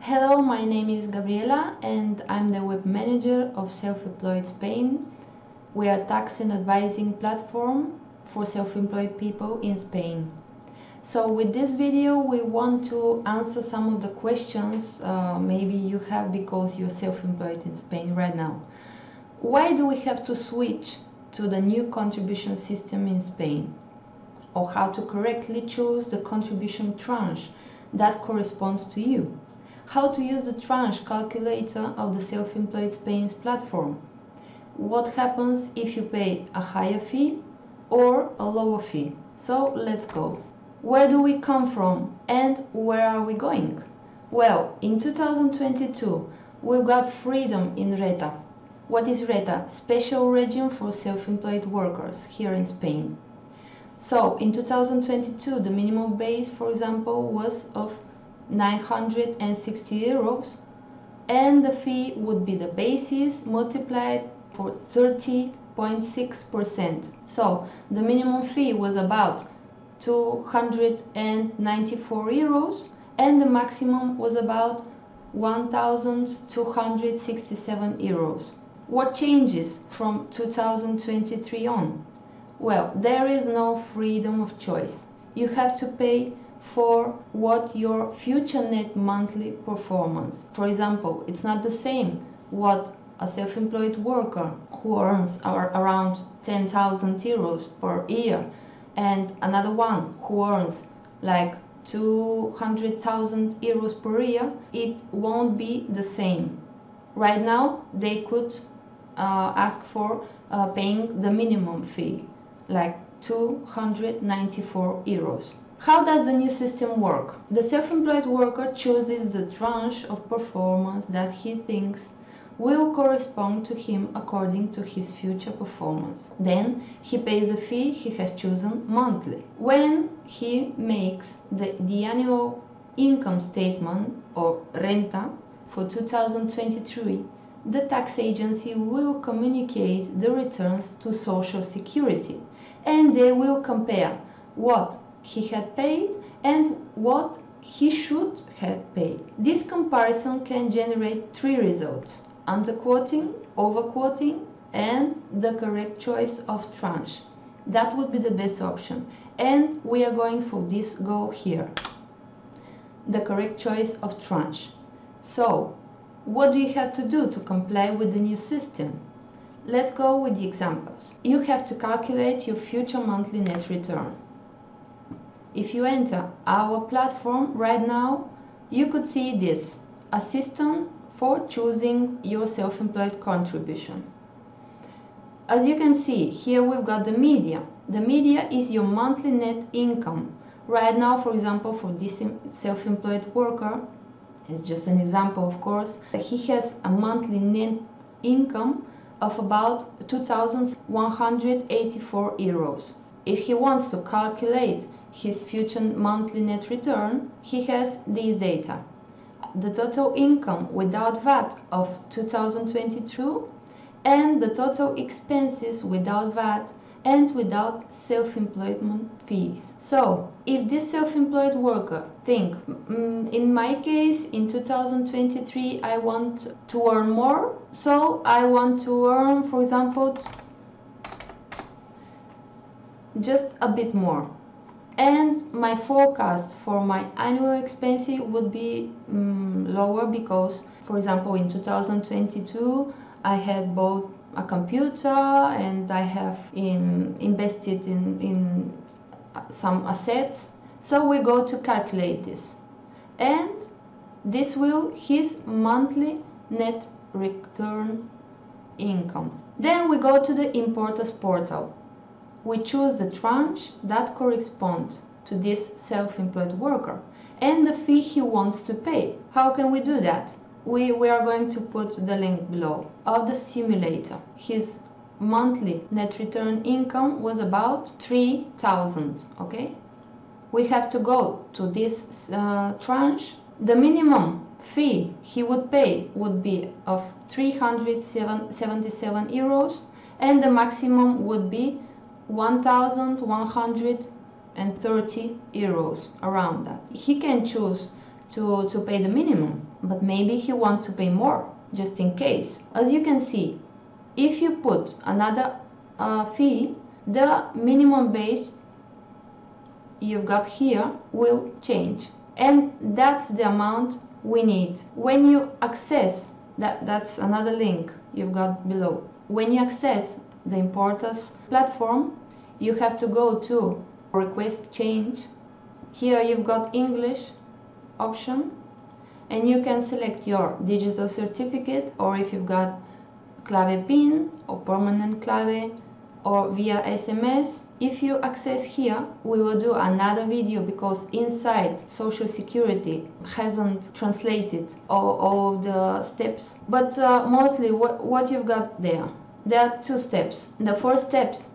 Hello, my name is Gabriela and I'm the web manager of Selfemployed Spain. We are a tax and advising platform for self-employed people in Spain. So with this video we want to answer some of the questions maybe you have because you're self-employed in Spain right now. Why do we have to switch to the new contribution system in Spain? Or how to correctly choose the contribution tranche that corresponds to you? How to use the tranche calculator of the Self-Employed Spain's platform? What happens if you pay a higher fee or a lower fee? So let's go. Where do we come from and where are we going? Well, in 2022 we've got freedom in RETA. What is RETA? Special regime for self-employed workers here in Spain. So in 2022 the minimum base, for example, was of 960 euros and the fee would be the basis multiplied for 30.6%. So the minimum fee was about 294 euros and the maximum was about 1,267 euros. What changes from 2023 on? Well, there is no freedom of choice. You have to pay for what your future net monthly performance. For example, it's not the same what a self-employed worker who earns around 10,000 euros per year and another one who earns like 200,000 euros per year. It won't be the same. Right now they could ask for paying the minimum fee, like 294 euros. How does the new system work? The self-employed worker chooses the tranche of performance that he thinks will correspond to him according to his future performance. Then he pays the fee he has chosen monthly. When he makes the annual income statement or renta for 2023, the tax agency will communicate the returns to Social Security and they will compare what he had paid and what he should have paid. This comparison can generate three results: underquoting, overquoting, and the correct choice of tranche. That would be the best option, and we are going for this goal here, the correct choice of tranche. So what do you have to do to comply with the new system? Let's go with the examples. You have to calculate your future monthly net return. If you enter our platform right now, you could see this, a system for choosing your self-employed contribution. As you can see, here we've got the media. The media is your monthly net income. Right now, for example, for this self-employed worker, it's just an example, of course, he has a monthly net income of about 2,184 euros. If he wants to calculate his future monthly net return, he has these data: the total income without VAT of 2022 and the total expenses without VAT and without self-employment fees. So if this self-employed worker think, in my case in 2023 I want to earn more, so I want to earn, for example, just a bit more, and my forecast for my annual expense would be lower because, for example, in 2022 I had bought a computer and I have invested in some assets. So we go to calculate this, and this will his monthly net return income. Then we go to the Importass portal. We choose the tranche that corresponds to this self-employed worker and the fee he wants to pay. How can we do that? We are going to put the link below of the simulator. His monthly net return income was about 3,000, okay? We have to go to this tranche. The minimum fee he would pay would be of 377 euros and the maximum would be 1,130 euros, around that. He can choose to pay the minimum, but maybe he wants to pay more, just in case. As you can see, if you put another fee, the minimum base you've got here will change, and that's the amount we need. When you access that's another link you've got below. When you access the Importass platform, you have to go to request change. Here you've got English option, and you can select your digital certificate, or if you've got clave PIN or permanent clave, or via SMS. If you access here, we will do another video because inside Social Security hasn't translated all of the steps. But mostly what you've got there are two steps. The first steps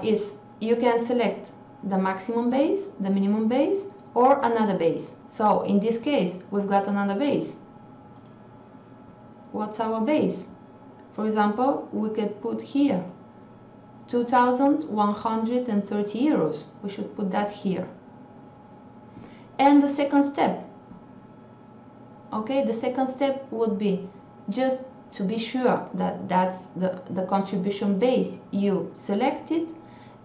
is you can select the maximum base, the minimum base, or another base. So in this case, we've got another base. What's our base? For example, we could put here 2,130 euros. We should put that here. And the second step, okay, the second step would be just to be sure that that's the contribution base you selected,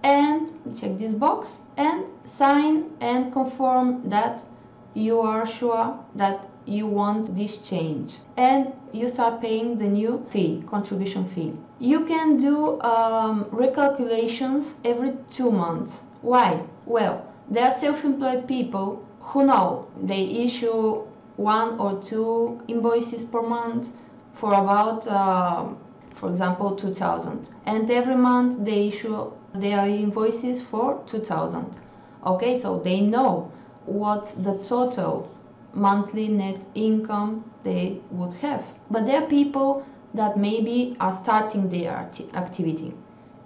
and check this box and sign and confirm that you are sure that you want this change, and you start paying the new fee, contribution fee. You can do recalculations every 2 months. Why? Well, there are self-employed people who know they issue 1 or 2 invoices per month for about, for example, 2,000, and every month they issue their invoices for 2,000. Okay, so they know what's the total monthly net income they would have. But there are people that maybe are starting their activity,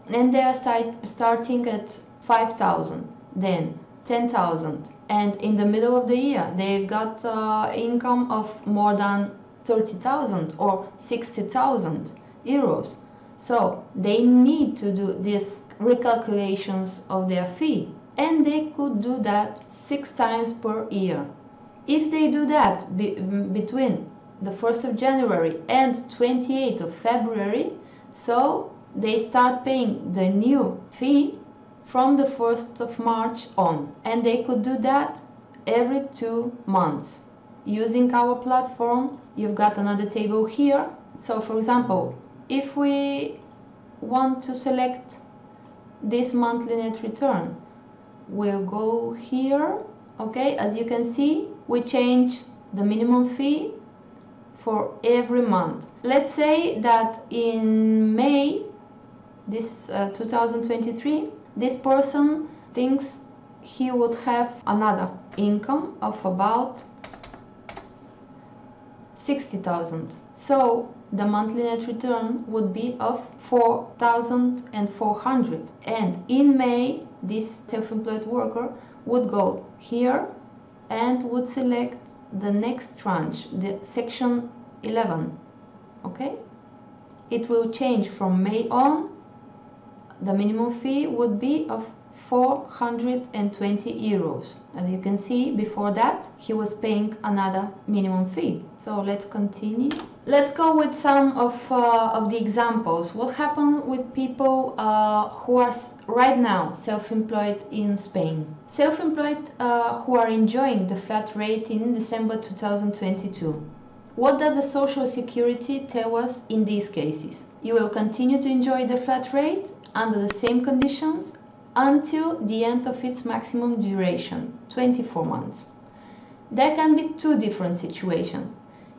and they are starting at 5,000, then 10,000, and in the middle of the year they've got income of more than 30,000 or 60,000 euros. So they need to do these recalculations of their fee, and they could do that 6 times per year. If they do that between the 1st of January and 28th of February, so they start paying the new fee from the 1st of March on, and they could do that every 2 months. Using our platform, you've got another table here. So for example, if we want to select this monthly net return, we'll go here. Okay, as you can see, we change the minimum fee for every month. Let's say that in May, this 2023, this person thinks he would have another income of about 60,000. So the monthly net return would be of 4,400. And in May, this self-employed worker would go here and would select the next tranche, the section 11. Okay, it will change from May on. The minimum fee would be of 420 euros. As you can see, before that he was paying another minimum fee. So let's continue. Let's go with some of the examples. What happened with people who are right now self-employed in Spain? Self-employed who are enjoying the flat rate in December 2022. What does the Social Security tell us in these cases? You will continue to enjoy the flat rate under the same conditions until the end of its maximum duration, 24 months. There can be 2 different situations.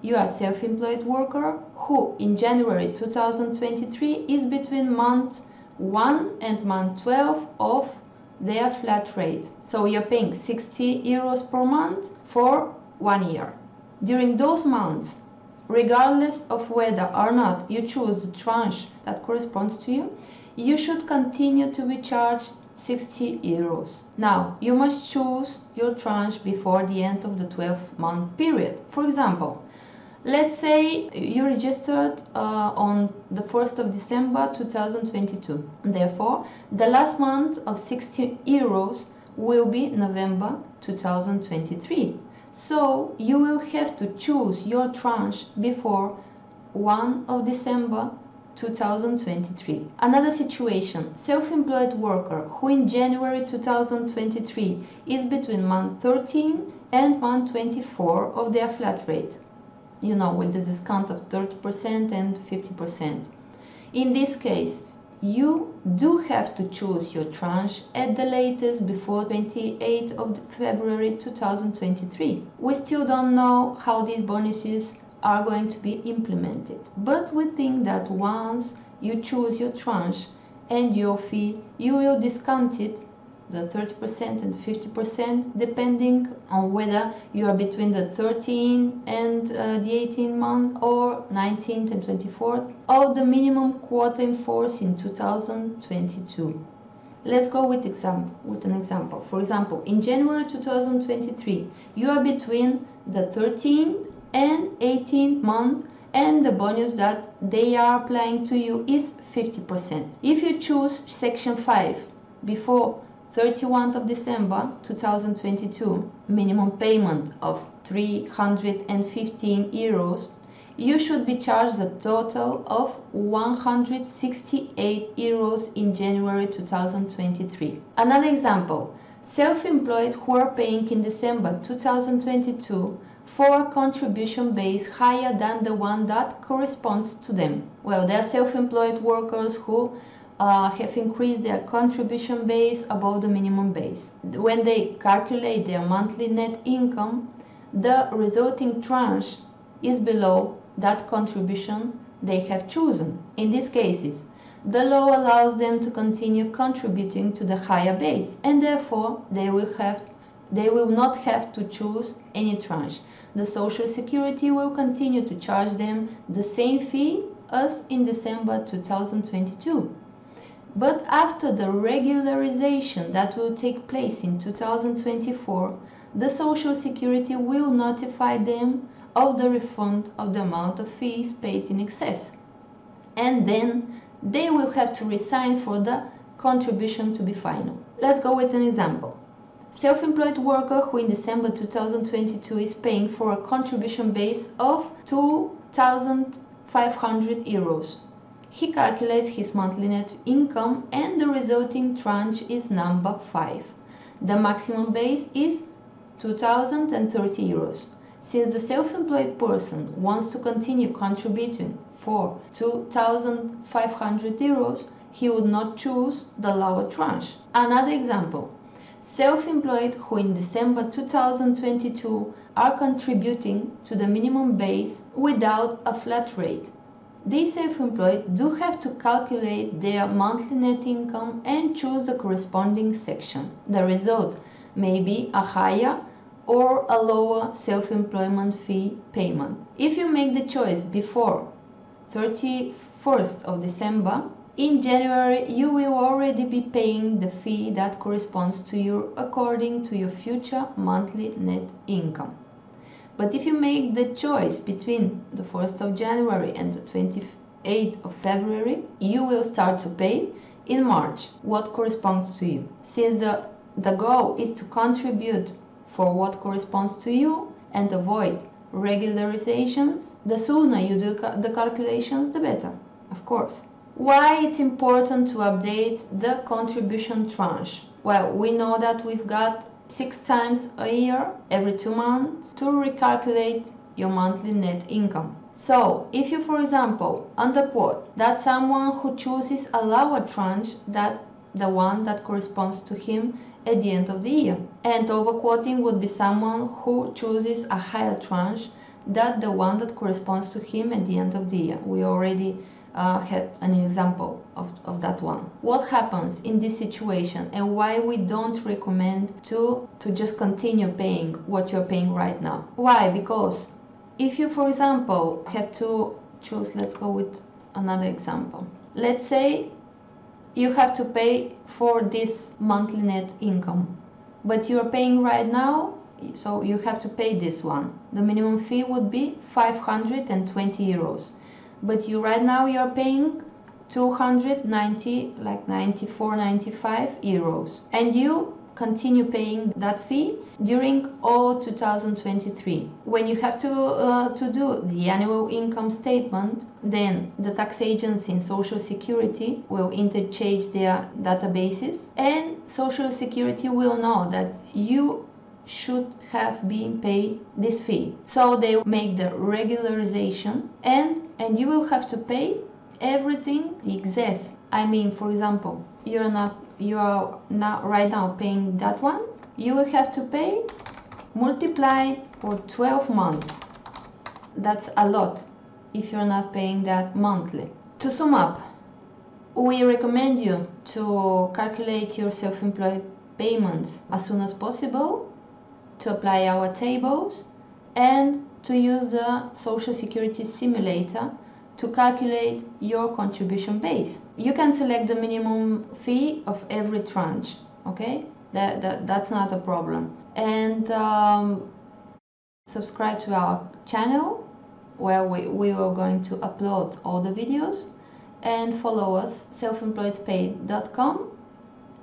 You are a self-employed worker who in January 2023 is between month 1 and month 12 of their flat rate. So you're paying 60 euros per month for 1 year. During those months, regardless of whether or not you choose the tranche that corresponds to you, you should continue to be charged 60 euros. Now, you must choose your tranche before the end of the 12-month period. For example, let's say you registered on the 1st of December 2022. Therefore, the last month of 60 euros will be November 2023. So you will have to choose your tranche before 1 of December 2023. Another situation, self-employed worker who in January 2023 is between month 13 and month 24 of their flat rate, with the discount of 30% and 50%. In this case, you do have to choose your tranche at the latest before 28th of February 2023. We still don't know how these bonuses are going to be implemented, but we think that once you choose your tranche and your fee, you will discount it, the 30% and 50%, depending on whether you are between the 13th and the 18th month or 19th and 24th of the minimum quota in force in 2022. Let's go with an example. For example, in January 2023, you are between the 13th and 18th month, and the bonus that they are applying to you is 50%. If you choose section 5 before 31st of December 2022, minimum payment of 315 euros, you should be charged a total of 168 euros in January 2023. Another example, self-employed who are paying in December 2022 for a contribution base higher than the one that corresponds to them. Well, there are self-employed workers who have increased their contribution base above the minimum base. When they calculate their monthly net income, the resulting tranche is below that contribution they have chosen. In these cases, the law allows them to continue contributing to the higher base, and therefore they will not have to choose any tranche. The Social Security will continue to charge them the same fee as in December 2022. But after the regularization that will take place in 2024, the Social Security will notify them of the refund of the amount of fees paid in excess. And then they will have to resign for the contribution to be final. Let's go with an example. Self-employed worker who in December 2022 is paying for a contribution base of 2,500 euros. He calculates his monthly net income and the resulting tranche is number 5. The maximum base is 2,030 euros. Since the self-employed person wants to continue contributing for 2,500 euros, he would not choose the lower tranche. Another example, self-employed who in December 2022 are contributing to the minimum base without a flat rate. These self-employed do have to calculate their monthly net income and choose the corresponding section. The result may be a higher or a lower self-employment fee payment. If you make the choice before 31st of December, in January you will already be paying the fee that corresponds to you according to your future monthly net income. But if you make the choice between the 1st of January and the 28th of February, you will start to pay in March what corresponds to you. Since the goal is to contribute for what corresponds to you and avoid regularizations, the sooner you do the calculations, the better, of course. Why it's important to update the contribution tranche? Well, we know that we've got 6 times a year, every 2 months, to recalculate your monthly net income. So, if you, for example, underquote that someone who chooses a lower tranche than the one that corresponds to him at the end of the year, and overquoting would be someone who chooses a higher tranche than the one that corresponds to him at the end of the year. We already had an example of that one. What happens in this situation and why we don't recommend to just continue paying what you're paying right now? Why? Because if you, for example, have to choose, let's go with another example. Let's say you have to pay for this monthly net income, but you're paying right now, so you have to pay this one. The minimum fee would be 520 euros. But right now you're paying 290, like 94, 95 euros. And you continue paying that fee during all 2023. When you have to do the annual income statement, then the tax agency and Social Security will interchange their databases, and Social Security will know that you should have been paid this fee. So they make the regularization, and you will have to pay everything, the excess. I mean, for example, you are not right now paying that one. You will have to pay multiplied for 12 months. That's a lot if you're not paying that monthly. To sum up, we recommend you to calculate your self-employed payments as soon as possible, to apply our tables, and to use the Social Security simulator to calculate your contribution base. You can select the minimum fee of every tranche, okay? That's not a problem. And subscribe to our channel, where we are going to upload all the videos, and follow us, selfemployedspain.com,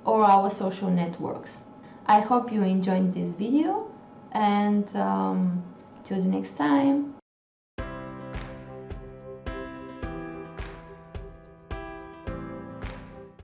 or our social networks. I hope you enjoyed this video, and till the next time.